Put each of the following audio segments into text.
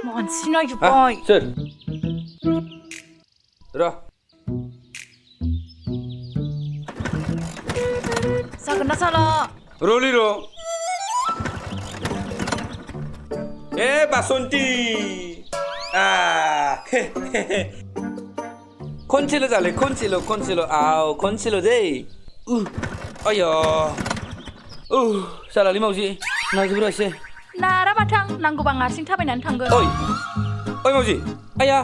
मानसिना जोब्बाय सोर र जागोन ना जाला र'लै र' बासन्ती खनसेल' जाले खनसेल' आव खनसेल' दै आया जालालै मावजि नागिरब्रा एसे नारा बाथां नांगौबा आं हारसिं थाबायनानै थांगोन ओइ मावजि आया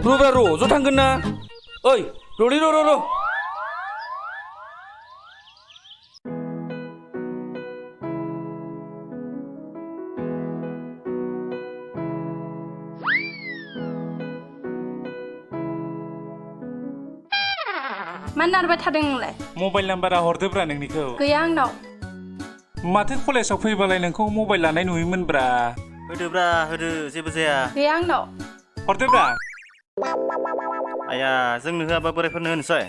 र'ब्रा र' ज' थांगोन ना ओइ र'लै र' मानो नारबाय थादों नोंलाय मबाइल नाम्बारा हरदोब्रा नोंनिखौ गैया आंनाव माथो कलेजाव फैबालाय नोंखौ मबाइल लानाय नुयोमोनब्रा होदोब्रा होदो जेबो जाया गैया आंनाव हरदोब्रा आया जोंनो होआबा बोरायफोरनो होनोसै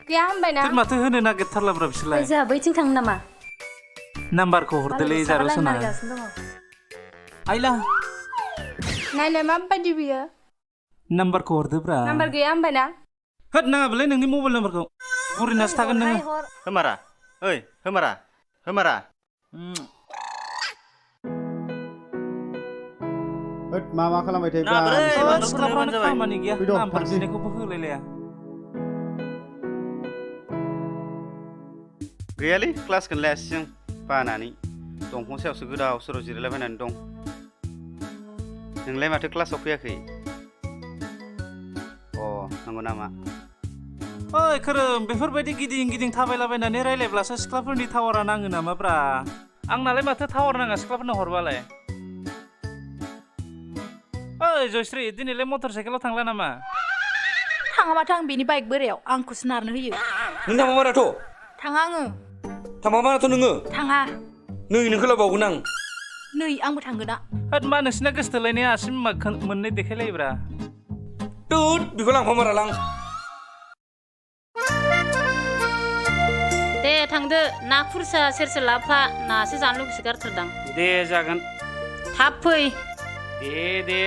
गैया होनबाय ना माथो होनो नागिरथारलाब्रा बिसोरलाय जोंहा बैथिं थाङो नामा नाम्बारखौ हरदोलै जारौसना आइला नायलाय माबायदि बियो नाम्बारखौ हरदोब्रा नाम्बार गैया होनबाय ना होद नाङाबोलै नोंनि मबाइल नाम्बारखौ बुरिनासो थागोन नोङो होमारा ओइ होमारा होद मा खालामबाय थायोब्रा सिख्लाफ्रानो खामानि गैया नाम्बार बिनायखौबो होलायलाया गैयालै क्लासखौनो लायासै जों बानानै दंफां सायावसो गोदाव सोराव जिरायलाबायनानै दं नोंलाय माथो क्लासाव फैयाखै नंगौ नामा ओइ खोरोम बेफोरबायदि गिदिं थाबायलाबायनानै रायलायब्लासो सिख्लाफोरनि टावारा नाङो नामाब्रा आंनालाय माथो टावार नाङा सिख्लाफोरनो हरबालाय ओइ जयश्री दिनैलाय मटर साइकेलाव थांला नामा थाङाबाथ' आं बेनि बाइक बोरायाव आंखौसो नारनो होयो नों थांमाराथ' थाङा आङो थांमाराथ' नोङो थाङा नै नोंखौ लाबावगोन आं नै आंबो थांगोन ना होद मा नोंसिना गोसोथोलायनाया आसिम मोननै देखायलायोब्रा टुट बेखौ लांफामारालां दे थांदो ना खुरसा सेरसे लाफा नासो जानो लुगैसो गारथारदां दे जागोन थाब फै दे